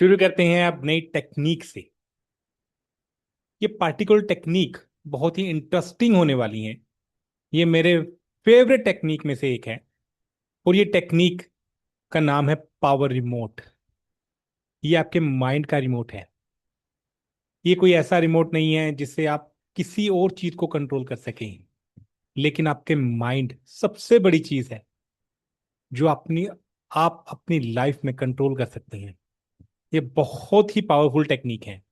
शुरू करते हैं अब नई टेक्निक से। ये पार्टिकुलर टेक्निक बहुत ही इंटरेस्टिंग होने वाली है। ये मेरे फेवरेट टेक्निक में से एक है। और ये टेक्निक का नाम है पावर रिमोट। ये आपके माइंड का रिमोट है। ये कोई ऐसा रिमोट नहीं है जिससे आप किसी और चीज को कंट्रोल कर सकें, लेकिन आपके माइंड सबसे बड़ी चीज है जो आप अपनी लाइफ में कंट्रोल कर सकते हैं। ये बहुत ही पावरफुल टेक्निक है।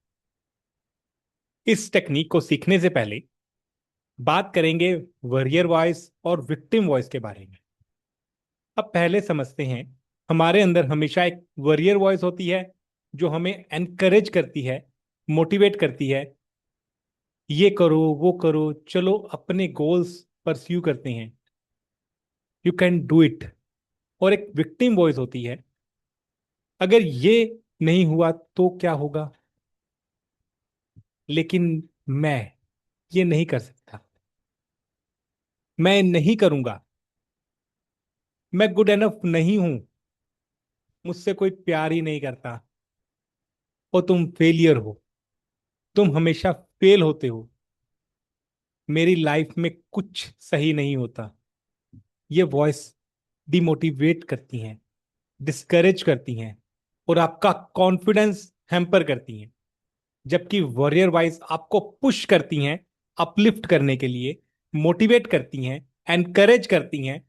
इस टेक्निक को सीखने से पहले बात करेंगे वॉरियर वॉइस और विक्टिम वॉइस के बारे में। अब पहले समझते हैं, हमारे अंदर हमेशा एक वॉरियर वॉइस होती है जो हमें एनकरेज करती है, मोटिवेट करती है, ये करो वो करो, चलो अपने गोल्स परस्यू करते हैं, यू कैन डू इट। और एक विक्टिम वॉइस होती है, अगर ये नहीं हुआ तो क्या होगा, लेकिन मैं ये नहीं कर सकता, मैं नहीं करूंगा, मैं गुड एनफ नहीं हूं, मुझसे कोई प्यार ही नहीं करता, और तुम फेलियर हो, तुम हमेशा फेल होते हो, मेरी लाइफ में कुछ सही नहीं होता। ये वॉइस डिमोटिवेट करती हैं, डिस्करेज करती हैं, और आपका कॉन्फिडेंस हैम्पर करती हैं। जबकि वॉरियर वॉइस आपको पुश करती हैं, अपलिफ्ट करने के लिए, मोटिवेट करती हैं, एनकरेज करती हैं।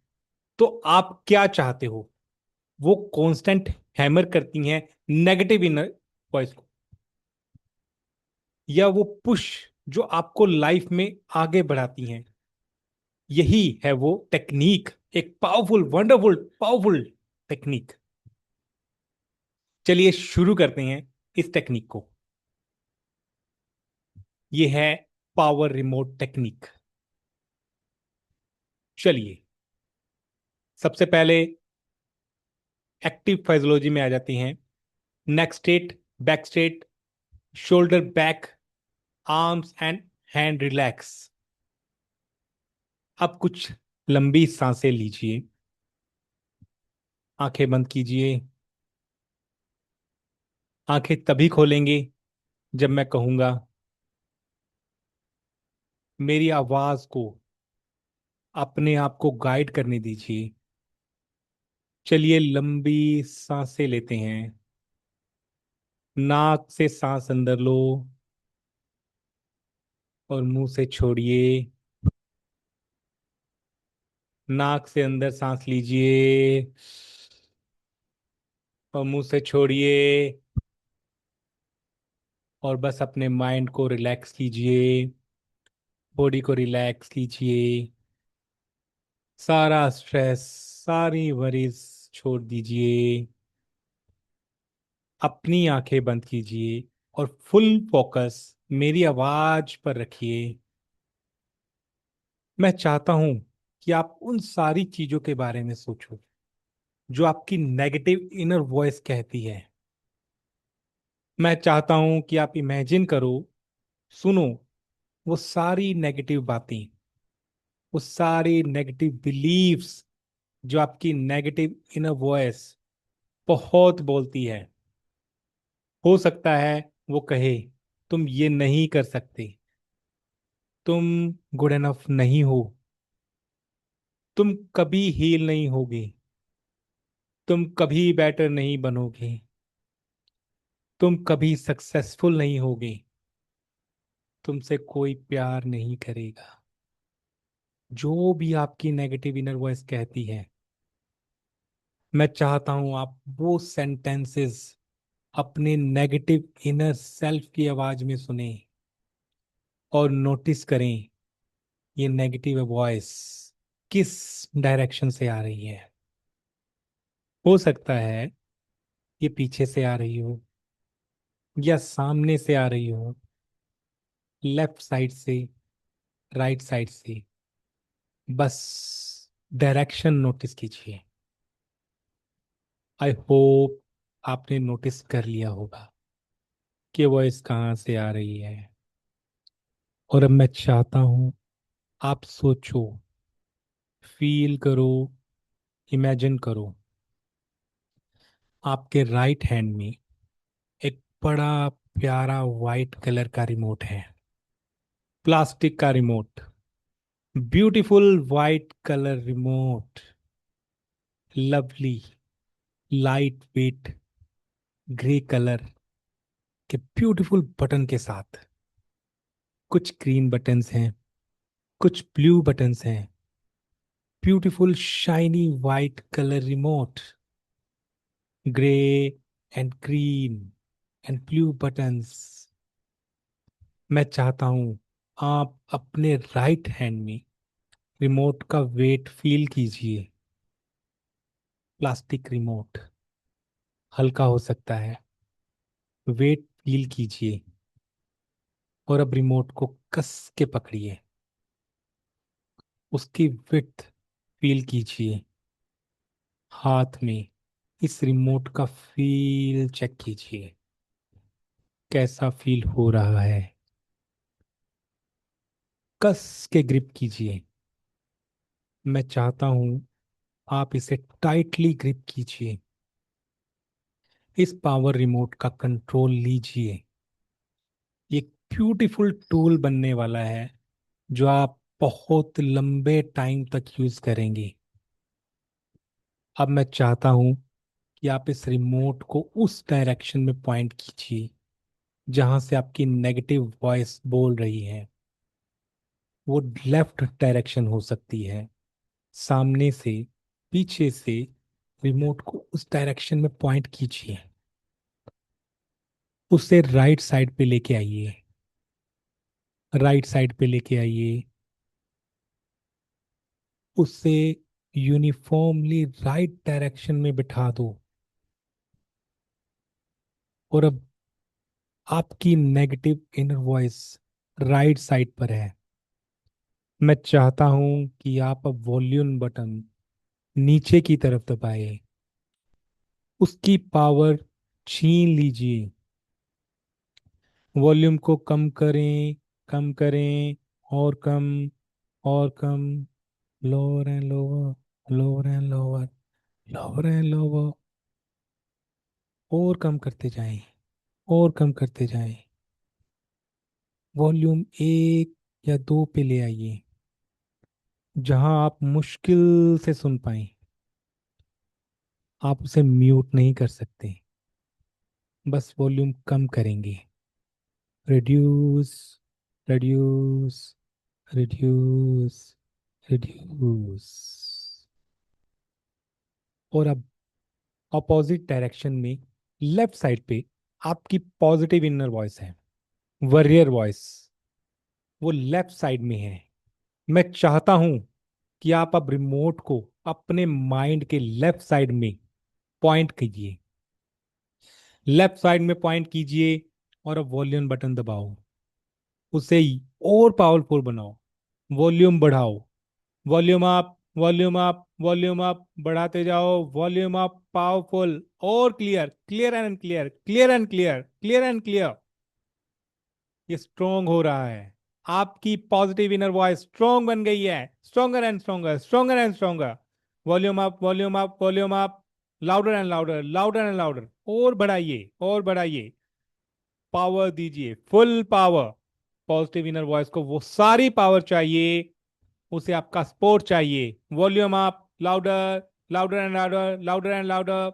तो आप क्या चाहते हो, वो कांस्टेंट हैमर करती हैं नेगेटिव इनर वॉइस को, या वो पुश जो आपको लाइफ में आगे बढ़ाती हैं। यही है वो टेक्निक, एक पावरफुल वंडरफुल पावरफुल टेक्निक। चलिए शुरू करते हैं इस टेक्निक को। ये है पावर रिमोट टेक्निक। चलिए सबसे पहले एक्टिव फिजियोलॉजी में आ जाते हैं। Neck straight, back straight, shoulder back, arms and hand relax. अब कुछ लंबी सांसें लीजिए, आंखें बंद कीजिए। आंखें तभी खोलेंगे जब मैं कहूंगा। मेरी आवाज को अपने आप को गाइड करने दीजिए। चलिए लंबी सांसें लेते हैं। नाक से सांस अंदर लो और मुंह से छोड़िए। नाक से अंदर सांस लीजिए और मुंह से छोड़िए। और बस अपने माइंड को रिलैक्स कीजिए, बॉडी को रिलैक्स कीजिए। सारा स्ट्रेस, सारी वरीज छोड़ दीजिए। अपनी आंखें बंद कीजिए और फुल फोकस मेरी आवाज पर रखिए। मैं चाहता हूं कि आप उन सारी चीजों के बारे में सोचो जो आपकी नेगेटिव इनर वॉइस कहती है। मैं चाहता हूं कि आप इमेजिन करो, सुनो वो सारी नेगेटिव बातें, वो सारी नेगेटिव बिलीव्स जो आपकी नेगेटिव इनर वॉइस बहुत बोलती है। हो सकता है वो कहे, तुम ये नहीं कर सकते, तुम गुड एनफ नहीं हो, तुम कभी हील नहीं होगे, तुम कभी बेटर नहीं बनोगे, तुम कभी सक्सेसफुल नहीं होगे, तुमसे कोई प्यार नहीं करेगा। जो भी आपकी नेगेटिव इनर वॉइस कहती है, मैं चाहता हूं आप वो सेंटेंसेस अपने नेगेटिव इनर सेल्फ की आवाज में सुने और नोटिस करें ये नेगेटिव वॉइस किस डायरेक्शन से आ रही है। हो सकता है ये पीछे से आ रही हो, या सामने से आ रही हो, लेफ्ट साइड से, राइट साइड से। बस डायरेक्शन नोटिस कीजिए। आई होप आपने नोटिस कर लिया होगा कि वॉइस कहाँ से आ रही है। और अब मैं चाहता हूं आप सोचो, फील करो, इमेजिन करो, आपके राइट हैंड में बड़ा प्यारा वाइट कलर का रिमोट है, प्लास्टिक का remote. Beautiful white colour remote, lovely light weight grey colour के ब्यूटीफुल बटन के साथ। कुछ ग्रीन बटन्स हैं, कुछ ब्लू बटन्स हैं। Beautiful shiny white colour remote, grey and green and blue buttons. मैं चाहता हूं आप अपने राइट हैंड में रिमोट का वेट फील कीजिए। प्लास्टिक रिमोट हल्का हो सकता है, वेट फील कीजिए। और अब रिमोट को कस के पकड़िए, उसकी विड्थ फील कीजिए। हाथ में इस रिमोट का फील चेक कीजिए, कैसा फील हो रहा है। कस के ग्रिप कीजिए। मैं चाहता हूं आप इसे टाइटली ग्रिप कीजिए। इस पावर रिमोट का कंट्रोल लीजिए। एक ब्यूटीफुल टूल बनने वाला है जो आप बहुत लंबे टाइम तक यूज करेंगे। अब मैं चाहता हूं कि आप इस रिमोट को उस डायरेक्शन में पॉइंट कीजिए जहां से आपकी नेगेटिव वॉइस बोल रही है। वो लेफ्ट डायरेक्शन हो सकती है, सामने से, पीछे से। रिमोट को उस डायरेक्शन में पॉइंट कीजिए, उसे राइट साइड पे लेके आइए। राइट साइड पे लेके आइए, उसे यूनिफॉर्मली राइट डायरेक्शन में बिठा दो। और अब आपकी negative inner voice right side पर है। मैं चाहता हूं कि आप अब वॉल्यूम बटन नीचे की तरफ दबाएं, उसकी पावर छीन लीजिए। वॉल्यूम को कम करें, कम करें, और कम, और कम। Lower and lower, lower and lower, lower and lower. और कम करते जाएं, और कम करते जाएं। वॉल्यूम एक या दो पे ले आइए, जहां आप मुश्किल से सुन पाए। आप उसे म्यूट नहीं कर सकते, बस वॉल्यूम कम करेंगे। Reduce, reduce, reduce, reduce. और अब अपोजिट डायरेक्शन में लेफ्ट साइड पे आपकी पॉजिटिव इनर वॉइस है, वरियर वॉइस। वो लेफ्ट साइड में है। मैं चाहता हूं कि आप अब रिमोट को अपने माइंड के लेफ्ट साइड में पॉइंट कीजिए। लेफ्ट साइड में पॉइंट कीजिए और अब वॉल्यूम बटन दबाओ। उसे और पावरफुल बनाओ। वॉल्यूम बढ़ाओ। Volume up, volume up, volume up, बढ़ाते जाओ। वॉल्यूम अप, पावरफुल और clear, clear and clear, clear and clear, clear and clear. ये स्ट्रोंग हो रहा है। आपकी पॉजिटिव इनर वॉइस स्ट्रोंग बन गई है। Stronger and stronger, stronger and stronger. Volume up, volume up, volume up. Louder and louder, louder and louder. और बढ़ाइए, और बढ़ाइए। पावर दीजिए, full power. Positive inner voice को वो सारी पावर चाहिए, उसे आपका सपोर्ट चाहिए। Volume up, louder, louder and louder, louder and louder.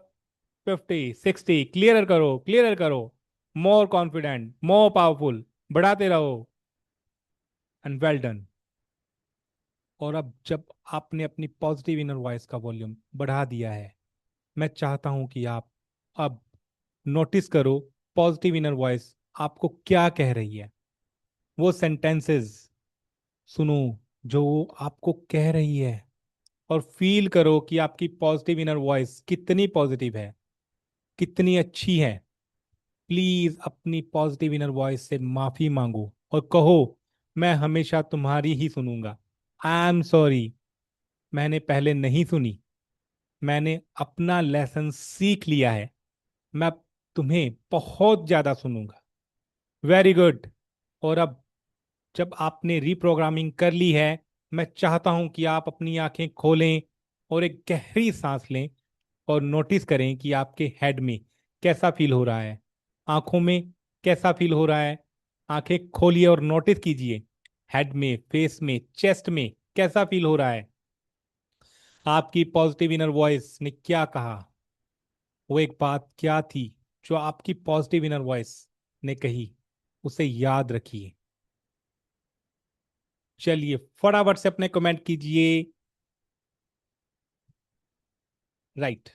50, 60, clear करो, क्लियर करो। More confident, more powerful. बढ़ाते रहो। And well done. और अब जब आपने अपनी पॉजिटिव इनर वॉइस का वॉल्यूम बढ़ा दिया है, मैं चाहता हूं कि आप अब नोटिस करो पॉजिटिव इनर वॉइस आपको क्या कह रही है। वो सेंटेंसेस सुनो जो वो आपको कह रही है, और फील करो कि आपकी पॉजिटिव इनर वॉइस कितनी पॉजिटिव है, कितनी अच्छी है। प्लीज अपनी पॉजिटिव इनर वॉइस से माफी मांगो और कहो, मैं हमेशा तुम्हारी ही सुनूंगा। आई एम सॉरी, मैंने पहले नहीं सुनी। मैंने अपना लेसन सीख लिया है। मैं अब तुम्हें बहुत ज्यादा सुनूंगा। Very good. और अब जब आपने रीप्रोग्रामिंग कर ली है, मैं चाहता हूं कि आप अपनी आंखें खोलें और एक गहरी सांस लें और नोटिस करें कि आपके हेड में कैसा फील हो रहा है। आंखों में कैसा फील हो रहा है? आंखें खोलिए और नोटिस कीजिए। हेड में, फेस में, चेस्ट में कैसा फील हो रहा है? आपकी पॉजिटिव इनर वॉइस ने क्या कहा? वो एक बात क्या थी जो आपकी पॉजिटिव इनर वॉइस ने कही? उसे याद रखिए। चलिए फटाफट से अपने कमेंट कीजिए। राइट।